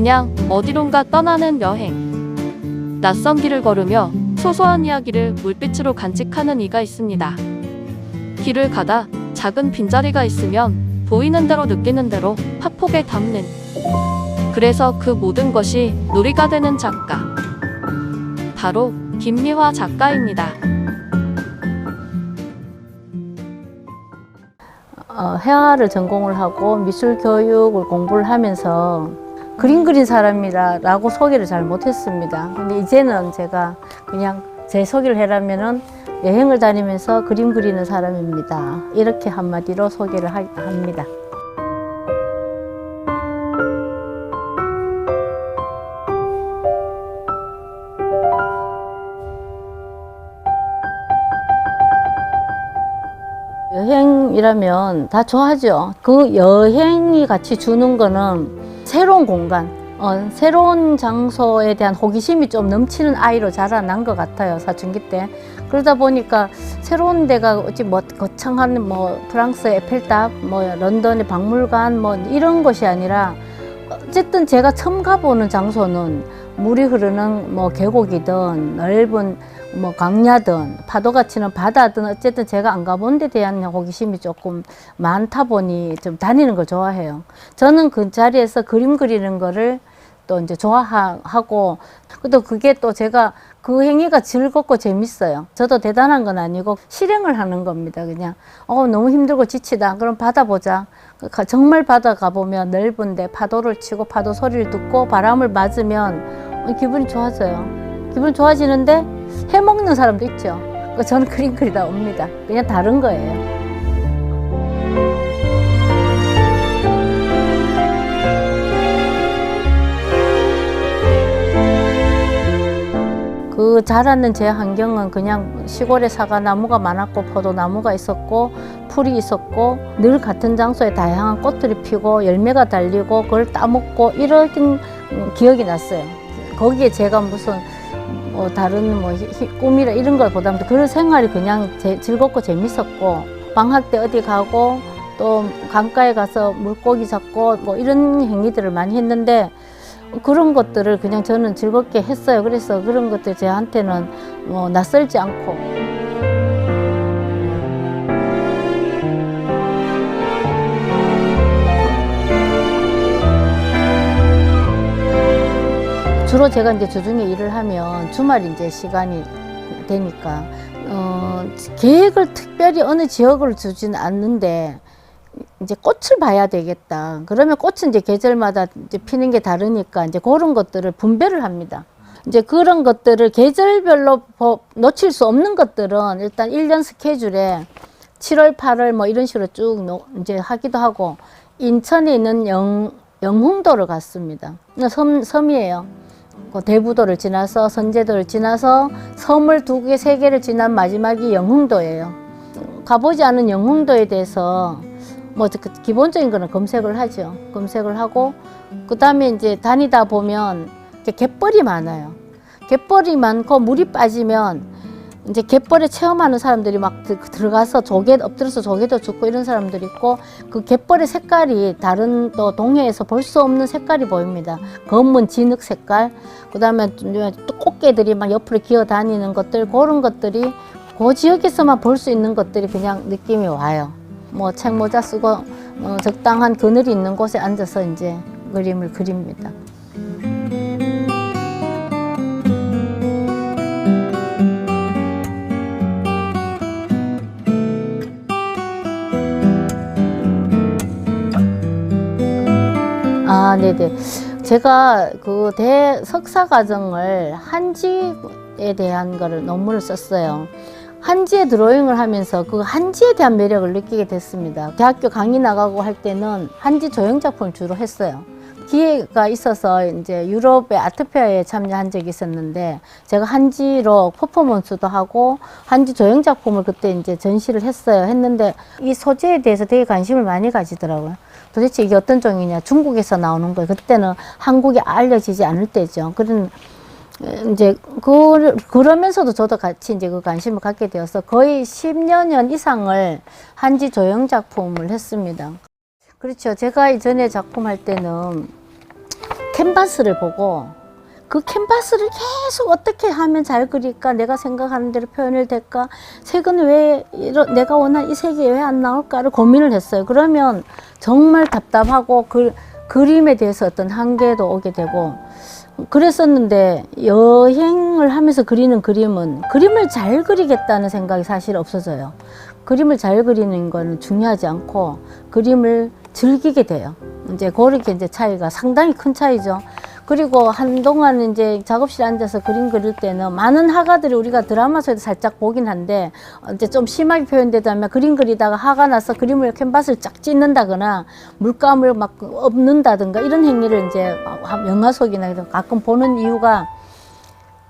그냥 어디론가 떠나는 여행. 낯선 길을 걸으며 소소한 이야기를 물빛으로 간직하는 이가 있습니다. 길을 가다 작은 빈자리가 있으면 보이는 대로 느끼는 대로 파폭에 담는, 그래서 그 모든 것이 놀이가 되는 작가, 바로 김미화 작가입니다. 회화를 전공을 하고 미술 교육을 공부를 하면서 그림 그린 사람이라고 소개를 잘 못했습니다. 근데 이제는 제가 그냥 제 소개를 하려면은 여행을 다니면서 그림 그리는 사람입니다. 이렇게 한마디로 소개를 합니다. 여행이라면 다 좋아하죠. 그 여행이 같이 주는 거는 새로운 공간, 새로운 장소에 대한 호기심이 좀 넘치는 아이로 자라난 것 같아요, 사춘기 때. 그러다 보니까 새로운 데가 어찌 뭐 거창한 프랑스 에펠탑, 런던의 박물관 이런 것이 아니라 어쨌든 제가 처음 가보는 장소는 물이 흐르는 계곡이든 넓은 강야든 파도가 치는 바다든 어쨌든 제가 안 가본 데 대한 호기심이 조금 많다 보니 좀 다니는 걸 좋아해요. 저는 그 자리에서 그림 그리는 거를 또 이제 좋아하고, 또 그게 또 제가 그 행위가 즐겁고 재밌어요. 저도 대단한 건 아니고 실행을 하는 겁니다. 그냥 너무 힘들고 지치다, 그럼 바다 보자. 정말 바다 가보면 넓은데 파도를 치고 파도 소리를 듣고 바람을 맞으면 기분이 좋아져요. 기분 좋아지는데 해먹는 사람도 있죠. 저는 그림 그리다 옵니다. 그냥 다른 거예요. 그 자랐는 제 환경은 그냥 시골에 사과나무가 많았고 포도나무가 있었고 풀이 있었고 늘 같은 장소에 다양한 꽃들이 피고 열매가 달리고 그걸 따먹고 이런 기억이 났어요. 거기에 제가 무슨 다른 꿈이라 이런 것보다는 그런 생활이 그냥 즐겁고 재밌었고, 방학 때 어디 가고 또 강가에 가서 물고기 잡고 이런 행위들을 많이 했는데 그런 것들을 그냥 저는 즐겁게 했어요. 그래서 그런 것들 저한테는 낯설지 않고. 주로 제가 이제 주중에 일을 하면 주말 이제 시간이 되니까 계획을 특별히 어느 지역을 주지는 않는데 이제 꽃을 봐야 되겠다. 그러면 꽃은 이제 계절마다 이제 피는 게 다르니까 이제 그런 것들을 분배를 합니다. 이제 그런 것들을 계절별로 놓칠 수 없는 것들은 일단 1년 스케줄에 7월, 8월 이런 식으로 쭉 이제 하기도 하고, 인천에 있는 영흥도를 갔습니다. 섬이에요. 대부도를 지나서 선제도를 지나서 섬을 2개, 3개를 지난 마지막이 영흥도예요. 가보지 않은 영흥도에 대해서 기본적인 거는 검색을 하죠. 검색을 하고, 그 다음에 이제 다니다 보면 갯벌이 많아요. 갯벌이 많고 물이 빠지면 이제 갯벌에 체험하는 사람들이 막 들어가서 엎드려서 조개도 죽고 이런 사람들이 있고, 그 갯벌의 색깔이 다른 또 동해에서 볼 수 없는 색깔이 보입니다. 검은 진흙 색깔, 그 다음에 또 꽃게들이 막 옆으로 기어 다니는 것들, 그런 것들이 그 지역에서만 볼 수 있는 것들이 그냥 느낌이 와요. 책모자 쓰고 적당한 그늘이 있는 곳에 앉아서 이제 그림을 그립니다. 네네. 제가 그 석사 과정을 한지에 대한 거를 논문을 썼어요. 한지에 드로잉을 하면서 그 한지에 대한 매력을 느끼게 됐습니다. 대학교 강의 나가고 할 때는 한지 조형 작품을 주로 했어요. 기회가 있어서 이제 유럽의 아트페어에 참여한 적이 있었는데, 제가 한지로 퍼포먼스도 하고 한지 조형 작품을 그때 이제 전시를 했는데 이 소재에 대해서 되게 관심을 많이 가지더라고요. 도대체 이게 어떤 종이냐, 중국에서 나오는 거예요. 그때는 한국에 알려지지 않을 때죠. 그런 이제 그러면서도 저도 같이 이제 그 관심을 갖게 되어서 거의 10여 년 이상을 한지 조형 작품을 했습니다. 그렇죠. 제가 이전에 작품할 때는 캔버스를 보고 그 캔버스를 계속 어떻게 하면 잘 그릴까, 내가 생각하는 대로 표현을 될까, 색은 왜 내가 원하는 이 색이 왜 안 나올까를 고민을 했어요. 그러면 정말 답답하고 그림에 대해서 어떤 한계도 오게 되고 그랬었는데, 여행을 하면서 그리는 그림은 그림을 잘 그리겠다는 생각이 사실 없어져요. 그림을 잘 그리는 건 중요하지 않고 그림을 즐기게 돼요. 이제 그렇게 이제 차이가 상당히 큰 차이죠. 그리고 한동안 이제 작업실에 앉아서 그림 그릴 때는 많은 화가들이 우리가 드라마 속에서 살짝 보긴 한데, 이제 좀 심하게 표현되자면 그림 그리다가 화가 나서 그림을 캔버스를 쫙 찢는다거나 물감을 막 엎는다든가 이런 행위를 이제 영화 속이나 가끔 보는 이유가,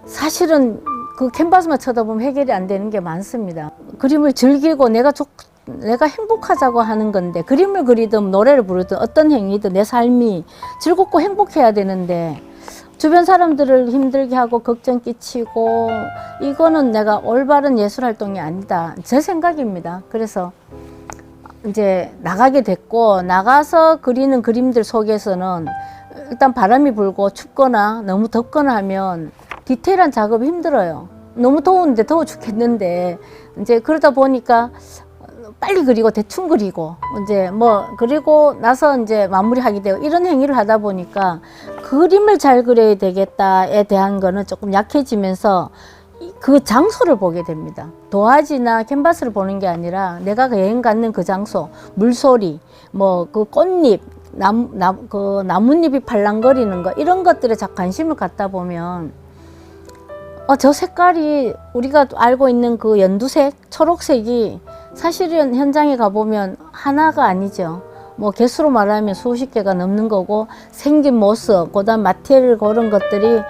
사실은 그 캔버스만 쳐다보면 해결이 안 되는 게 많습니다. 그림을 즐기고 내가 행복하자고 하는 건데, 그림을 그리든 노래를 부르든 어떤 행위든 내 삶이 즐겁고 행복해야 되는데, 주변 사람들을 힘들게 하고 걱정 끼치고, 이거는 내가 올바른 예술 활동이 아니다, 제 생각입니다. 그래서 이제 나가게 됐고, 나가서 그리는 그림들 속에서는 일단 바람이 불고 춥거나 너무 덥거나 하면 디테일한 작업이 힘들어요. 너무 더운데 더워 죽겠는데, 이제 그러다 보니까 빨리 그리고 대충 그리고 이제 그리고 나서 이제 마무리하게 되고, 이런 행위를 하다 보니까 그림을 잘 그려야 되겠다에 대한 거는 조금 약해지면서 그 장소를 보게 됩니다. 도화지나 캔버스를 보는 게 아니라 내가 여행 가는 그 장소, 물소리, 그 꽃잎, 그 나뭇잎이 팔랑거리는 거, 이런 것들에 자꾸 관심을 갖다 보면 저 색깔이 우리가 알고 있는 그 연두색, 초록색이 사실은 현장에 가보면 하나가 아니죠. 개수로 말하면 수십 개가 넘는 거고, 생긴 모습, 그다음 마테리얼 그런 것들이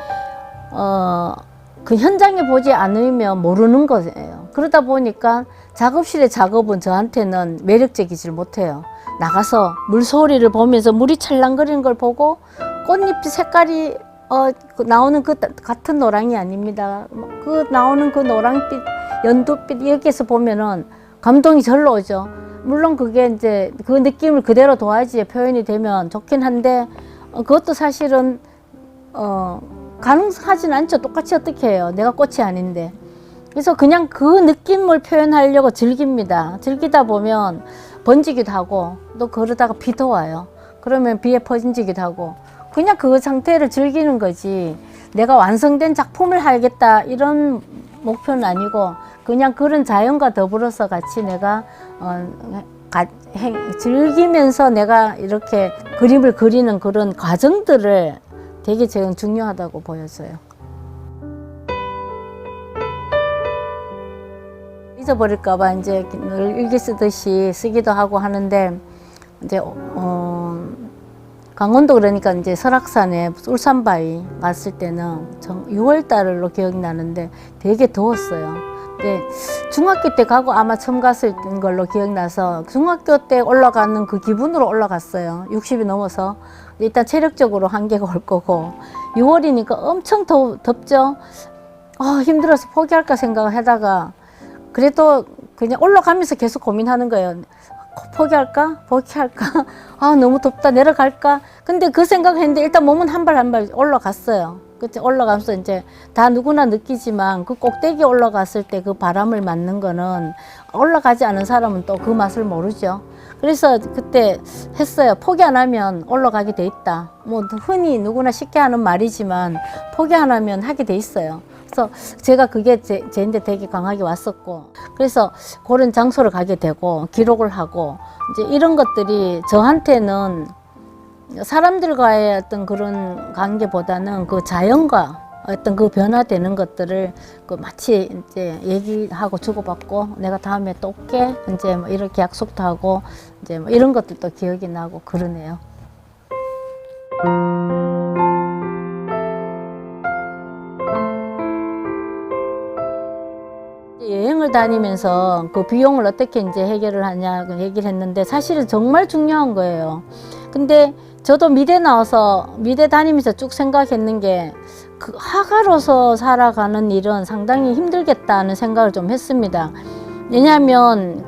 그 현장에 보지 않으면 모르는 거예요. 그러다 보니까 작업실의 작업은 저한테는 매력적이질 못해요. 나가서 물소리를 보면서 물이 찰랑거리는 걸 보고, 꽃잎 색깔이 나오는 그 같은 노랑이 아닙니다. 그 나오는 그 노랑빛, 연두빛, 여기에서 보면은 감동이 절로 오죠. 물론 그게 이제 그 느낌을 그대로 도화지에 표현이 되면 좋긴 한데, 그것도 사실은 가능하진 않죠. 똑같이 어떻게 해요, 내가 꽃이 아닌데. 그래서 그냥 그 느낌을 표현하려고 즐깁니다. 즐기다 보면 번지기도 하고, 또 그러다가 비도 와요. 그러면 비에 번지기도 하고, 그냥 그 상태를 즐기는 거지, 내가 완성된 작품을 하겠다 이런 목표는 아니고, 그냥 그런 자연과 더불어서 같이 내가 즐기면서 내가 이렇게 그림을 그리는 그런 과정들을 되게 저는 중요하다고 보였어요. 잊어버릴까봐 이제 늘 일기 쓰듯이 쓰기도 하고 하는데, 이제 강원도, 그러니까 이제 설악산에 울산바위 갔을 때는 6월 달로 기억이 나는데 되게 더웠어요. 근데 중학교 때 가고 아마 처음 갔을 걸로 기억나서 중학교 때 올라가는 그 기분으로 올라갔어요. 60이 넘어서. 일단 체력적으로 한계가 올 거고, 6월이니까 엄청 덥죠. 힘들어서 포기할까 생각을 하다가, 그래도 그냥 올라가면서 계속 고민하는 거예요. 포기할까? 너무 덥다, 내려갈까? 근데 그 생각을 했는데 일단 몸은 한 발 한 발 올라갔어요. 그때 올라가면서 이제 다 누구나 느끼지만, 그 꼭대기 올라갔을 때 그 바람을 맞는 거는 올라가지 않은 사람은 또 그 맛을 모르죠. 그래서 그때 했어요. 포기 안 하면 올라가게 돼 있다. 흔히 누구나 쉽게 하는 말이지만 포기 안 하면 하게 돼 있어요. 그래서 제가 그게 제인데 되게 강하게 왔었고, 그래서 그런 장소를 가게 되고 기록을 하고, 이제 이런 것들이 저한테는 사람들과의 어떤 그런 관계보다는 그 자연과 어떤 그 변화되는 것들을 마치 이제 얘기하고 주고받고, 내가 다음에 또 올게, 이제 이렇게 약속도 하고, 이제 이런 것들도 기억이 나고 그러네요. 여행을 다니면서 그 비용을 어떻게 이제 해결을 하냐 얘기를 했는데, 사실은 정말 중요한 거예요. 근데 저도 미대 나와서 미대 다니면서 쭉 생각했는 게, 그 화가로서 살아가는 일은 상당히 힘들겠다는 생각을 좀 했습니다. 왜냐하면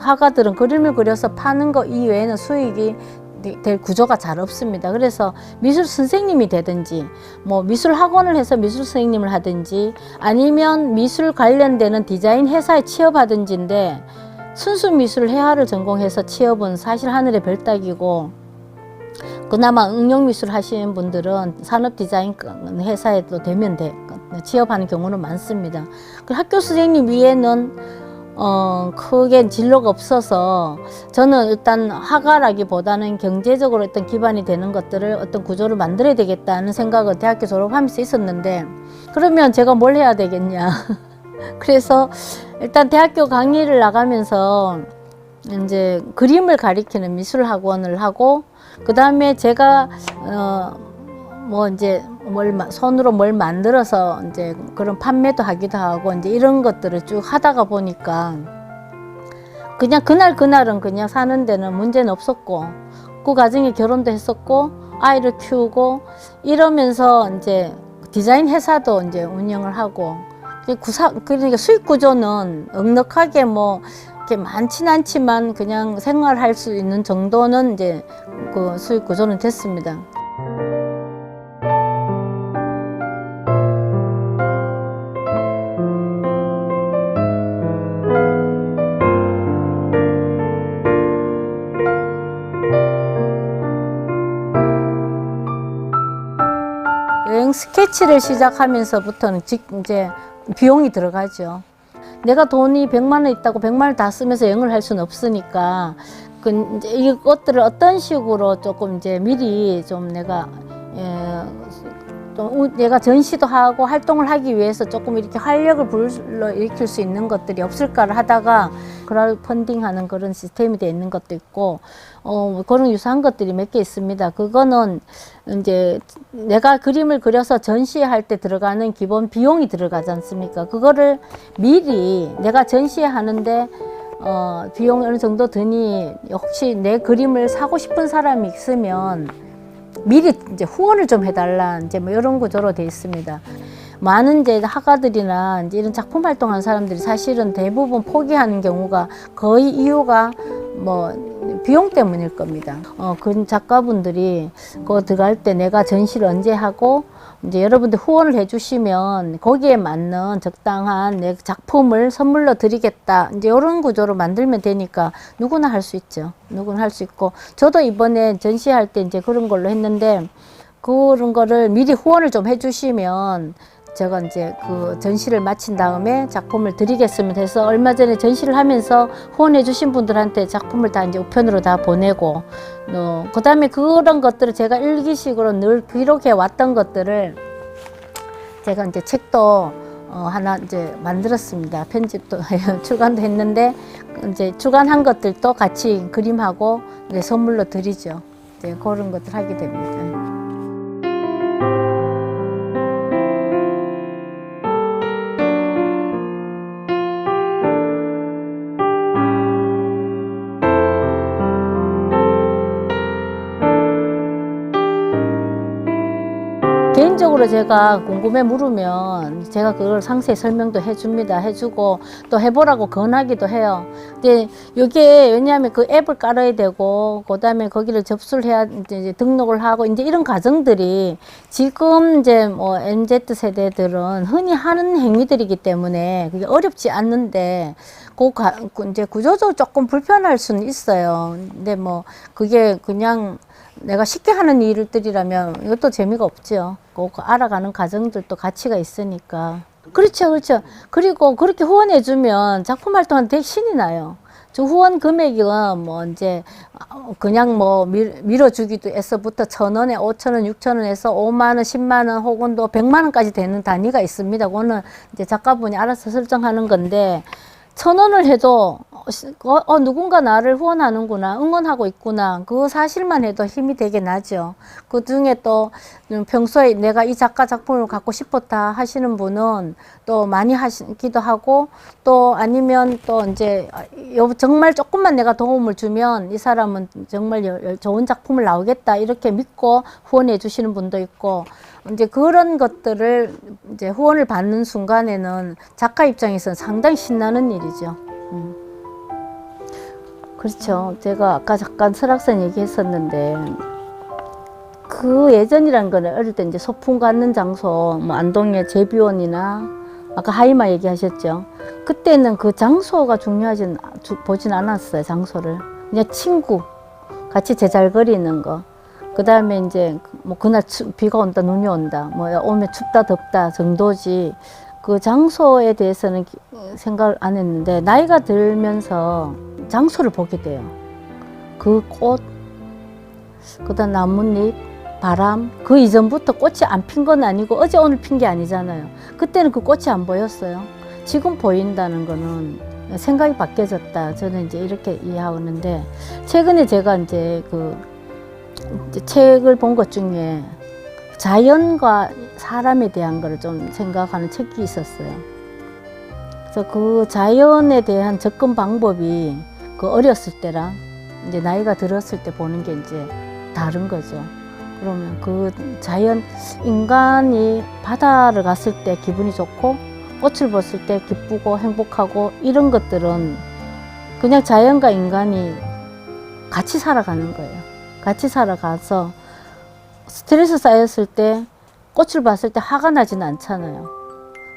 화가들은 그림을 그려서 파는 거 이외에는 수익이 될 구조가 잘 없습니다. 그래서 미술 선생님이 되든지 뭐 미술 학원을 해서 미술 선생님을 하든지 아니면 미술 관련되는 디자인 회사에 취업하든지인데 순수 미술 회화를 전공해서 취업은 사실 하늘의 별 따기고 그나마 응용미술 하시는 분들은 산업디자인 회사에도 되면 취업하는 경우는 많습니다. 그 학교 선생님 위에는 크게 진로가 없어서 저는 일단 학과라기보다는 경제적으로 어떤 기반이 되는 것들을 어떤 구조를 만들어야 되겠다는 생각을 대학교 졸업하면서 있었는데 그러면 제가 뭘 해야 되겠냐. 그래서 일단 대학교 강의를 나가면서 이제 그림을 가리키는 미술 학원을 하고 그 다음에 제가 뭐 이제 손으로 뭘 만들어서 이제 그런 판매도 하기도 하고 이제 이런 것들을 쭉 하다가 보니까 그냥 그날은 그냥 사는 데는 문제는 없었고 그 과정에 결혼도 했었고 아이를 키우고 이러면서 이제 디자인 회사도 이제 운영을 하고 그러니까 수익 구조는 넉넉하게 뭐 이렇게 많지는 않지만 그냥 생활할 수 있는 정도는 이제 그 수익 구조는 됐습니다. 여행 스케치를 시작하면서부터는 이제 비용이 들어가죠. 내가 돈이 100만 원 있다고 100만 원 다 쓰면서 여행을 할 수는 없으니까 이제 이것들을 어떤 식으로 조금 이제 미리 좀 내가 좀 내가 전시도 하고 활동을 하기 위해서 조금 이렇게 활력을 불러일으킬 수 있는 것들이 없을까를 하다가 크라우드 펀딩하는 그런 시스템이 되어 있는 것도 있고 그런 유사한 것들이 몇 개 있습니다. 그거는 이제 내가 그림을 그려서 전시할 때 들어가는 기본 비용이 들어가지 않습니까? 그거를 미리 내가 전시하는데 비용이 어느 정도 드니 혹시 내 그림을 사고 싶은 사람이 있으면 미리 이제 후원을 좀 해달라 이제 뭐 이런 구조로 되어 있습니다. 많은 이제 화가들이나 이제 이런 작품 활동하는 사람들이 사실은 대부분 포기하는 경우가 거의 이유가 뭐 비용 때문일 겁니다. 그 작가분들이 그거 들어갈 때 내가 전시를 언제 하고 이제 여러분들 후원을 해주시면 거기에 맞는 적당한 내 작품을 선물로 드리겠다. 이제 이런 구조로 만들면 되니까 누구나 할 수 있죠. 누구나 할 수 있고 저도 이번에 전시할 때 이제 그런 걸로 했는데 그런 거를 미리 후원을 좀 해주시면 제가 이제 그 전시를 마친 다음에 작품을 드리겠습니다 해서 얼마 전에 전시를 하면서 후원해 주신 분들한테 작품을 다 이제 우편으로 다 보내고 그 다음에 그런 것들을 제가 일기식으로 늘 기록해 왔던 것들을 제가 이제 책도 하나 이제 만들었습니다. 편집도 출간도 했는데 이제 출간한 것들도 같이 그림하고 이제 선물로 드리죠. 이제 그런 것들 하게 됩니다. 개인적으로 제가 궁금해 물으면 제가 그걸 상세히 설명도 해줍니다. 해주고 또 해보라고 권하기도 해요. 근데 이게 왜냐하면 그 앱을 깔아야 되고 그다음에 거기를 접수를 해야 이제 등록을 하고 이제 이런 과정들이 지금 이제 뭐 MZ 세대들은 흔히 하는 행위들이기 때문에 그게 어렵지 않는데 이제 구조적으로 조금 불편할 수는 있어요. 근데 뭐 그게 그냥 내가 쉽게 하는 일들이라면 이것도 재미가 없죠. 그 알아가는 과정들도 가치가 있으니까. 그렇죠, 그렇죠. 그리고 그렇게 후원해주면 작품 활동하는 되게 신이 나요. 저 후원 금액이 뭐 이제 그냥 뭐 밀어주기도 해서부터 1,000원에 5,000원, 6,000원에서 5만 원, 10만 원 혹은 또 100만 원까지 되는 단위가 있습니다. 그거는 이제 작가분이 알아서 설정하는 건데 1,000원을 해도 누군가 나를 후원하는구나, 응원하고 있구나, 그 사실만 해도 힘이 되게 나죠. 그 중에 또 평소에 내가 이 작가 작품을 갖고 싶었다 하시는 분은 또 많이 하시기도 하고 또 아니면 또 이제 정말 조금만 내가 도움을 주면 이 사람은 정말 좋은 작품을 나오겠다 이렇게 믿고 후원해 주시는 분도 있고 이제 그런 것들을 이제 후원을 받는 순간에는 작가 입장에서는 상당히 신나는 일이죠. 그렇죠. 제가 아까 잠깐 설악산 얘기했었는데 그 예전이란 거는 어릴 때 이제 소풍 가는 장소, 뭐 안동의 제비원이나 아까 하이마 얘기하셨죠. 그때는 그 장소가 보진 않았어요. 장소를 그냥 친구 같이 제잘거리는 거. 그 다음에 이제 뭐 그날 비가 온다, 눈이 온다, 뭐 오면 춥다, 덥다 정도지. 그 장소에 대해서는 생각을 안 했는데 나이가 들면서 장소를 보게 돼요. 그 꽃, 그다음 나뭇잎, 바람. 그 이전부터 꽃이 안 핀 건 아니고 어제 오늘 핀 게 아니잖아요. 그때는 그 꽃이 안 보였어요. 지금 보인다는 거는 생각이 바뀌어졌다. 저는 이제 이렇게 이해하는데 최근에 제가 이제 이제 책을 본 것 중에 자연과 사람에 대한 걸 좀 생각하는 책이 있었어요. 그래서 그 자연에 대한 접근 방법이 그 어렸을 때랑 이제 나이가 들었을 때 보는 게 이제 다른 거죠. 그러면 그 자연, 인간이 바다를 갔을 때 기분이 좋고 꽃을 봤을 때 기쁘고 행복하고 이런 것들은 그냥 자연과 인간이 같이 살아가는 거예요. 같이 살아가서 스트레스 쌓였을 때 꽃을 봤을 때 화가 나지는 않잖아요.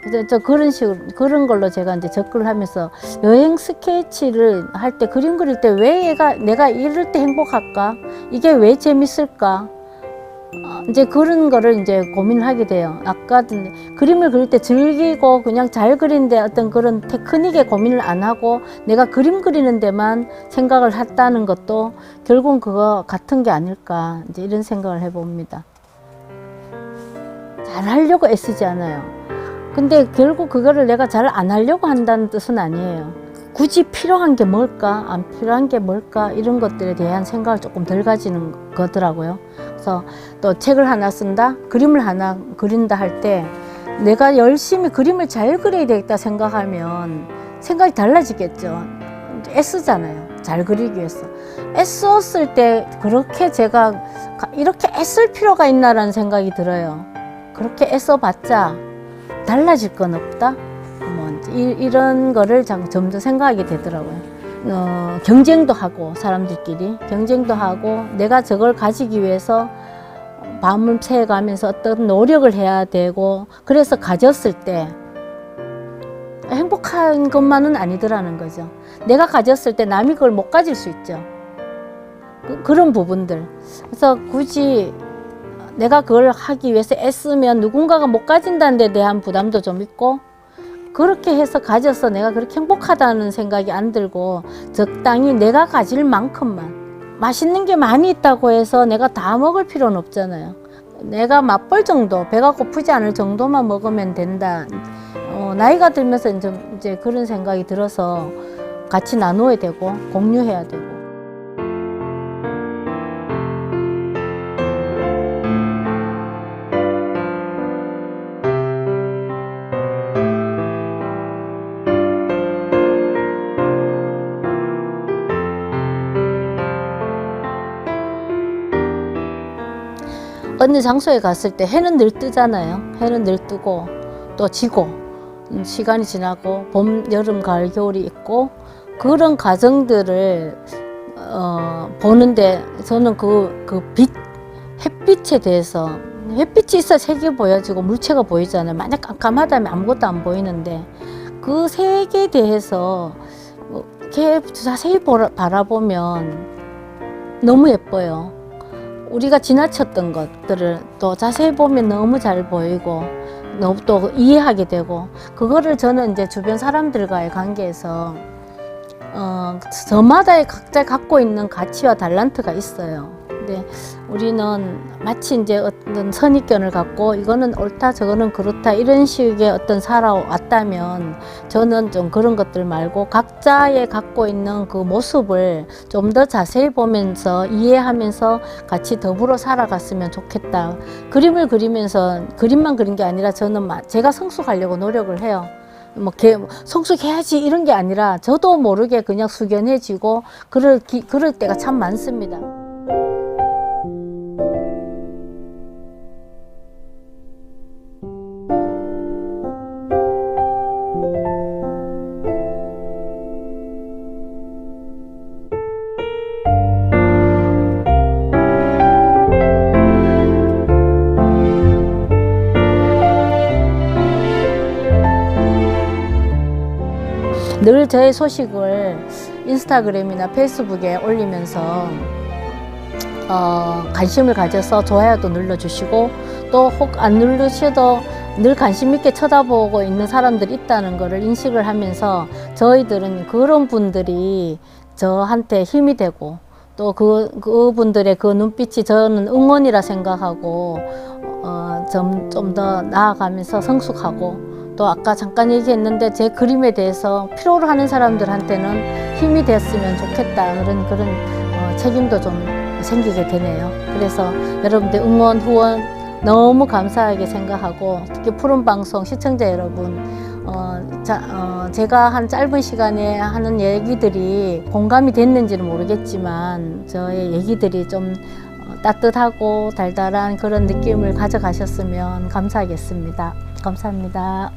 그래서 그런 식으로, 그런 걸로 제가 이제 접근을 하면서 여행 스케치를 할 때 그림 그릴 때 왜 내가 이럴 때 행복할까? 이게 왜 재밌을까? 이제 그런 거를 이제 고민을 하게 돼요. 아까 그림을 그릴 때 즐기고 그냥 잘 그리는데 어떤 그런 테크닉에 고민을 안 하고 내가 그림 그리는 데만 생각을 했다는 것도 결국은 그거 같은 게 아닐까 이제 이런 생각을 해봅니다. 잘 하려고 애쓰지 않아요. 근데 결국 그거를 내가 잘 안 하려고 한다는 뜻은 아니에요. 굳이 필요한 게 뭘까, 안 필요한 게 뭘까 이런 것들에 대한 생각을 조금 덜 가지는 거더라고요. 그래서 또 책을 하나 쓴다, 그림을 하나 그린다 할 때 내가 열심히 그림을 잘 그려야 되겠다 생각하면 생각이 달라지겠죠. 애쓰잖아요. 잘 그리기 위해서. 애썼을 때 그렇게 제가 이렇게 애쓸 필요가 있나라는 생각이 들어요. 그렇게 애써봤자 달라질 건 없다. 이런 거를 점점 생각하게 되더라고요. 경쟁도 하고 사람들끼리 경쟁도 하고 내가 저걸 가지기 위해서 밤을 새가면서 어떤 노력을 해야 되고 그래서 가졌을 때 행복한 것만은 아니더라는 거죠. 내가 가졌을 때 남이 그걸 못 가질 수 있죠. 그런 부분들. 그래서 굳이 내가 그걸 하기 위해서 애쓰면 누군가가 못 가진다는 데 대한 부담도 좀 있고 그렇게 해서 가져서 내가 그렇게 행복하다는 생각이 안 들고 적당히 내가 가질 만큼만 맛있는 게 많이 있다고 해서 내가 다 먹을 필요는 없잖아요. 내가 맛볼 정도, 배가 고프지 않을 정도만 먹으면 된다. 나이가 들면서 이제 그런 생각이 들어서 같이 나눠야 되고 공유해야 되고. 어느 장소에 갔을 때 해는 늘 뜨잖아요. 해는 늘 뜨고 또 지고 시간이 지나고 봄, 여름, 가을, 겨울이 있고 그런 과정들을 보는데 저는 햇빛에 대해서 햇빛이 있어 색이 보여지고 물체가 보이잖아요. 만약 깜깜하다면 아무것도 안 보이는데 그 색에 대해서 이렇게 자세히 바라보면 너무 예뻐요. 우리가 지나쳤던 것들을 또 자세히 보면 너무 잘 보이고 너무 또 이해하게 되고 그거를 저는 이제 주변 사람들과의 관계에서 저마다의 각자 갖고 있는 가치와 달란트가 있어요. 근데 우리는 마치 이제 어떤 선입견을 갖고 이거는 옳다 저거는 그렇다 이런 식의 어떤 살아왔다면 저는 좀 그런 것들 말고 각자의 갖고 있는 그 모습을 좀 더 자세히 보면서 이해하면서 같이 더불어 살아갔으면 좋겠다. 그림을 그리면서 그림만 그린 게 아니라 저는 제가 성숙하려고 노력을 해요. 성숙해야지 이런 게 아니라 저도 모르게 그냥 숙연해지고 그럴 때가 참 많습니다. 늘 저의 소식을 인스타그램이나 페이스북에 올리면서 관심을 가져서 좋아요도 눌러주시고 또 혹 안 누르셔도 늘 관심 있게 쳐다보고 있는 사람들이 있다는 것을 인식을 하면서 저희들은 그런 분들이 저한테 힘이 되고 또 그분들의 그 눈빛이 저는 응원이라 생각하고 좀 더 나아가면서 성숙하고 또 아까 잠깐 얘기했는데 제 그림에 대해서 필요로 하는 사람들한테는 힘이 됐으면 좋겠다 그런 책임도 좀 생기게 되네요. 그래서 여러분들 응원, 후원 너무 감사하게 생각하고 특히 푸른 방송 시청자 여러분 제가 한 짧은 시간에 하는 얘기들이 공감이 됐는지는 모르겠지만 저의 얘기들이 좀 따뜻하고 달달한 그런 느낌을 가져가셨으면 감사하겠습니다. 감사합니다.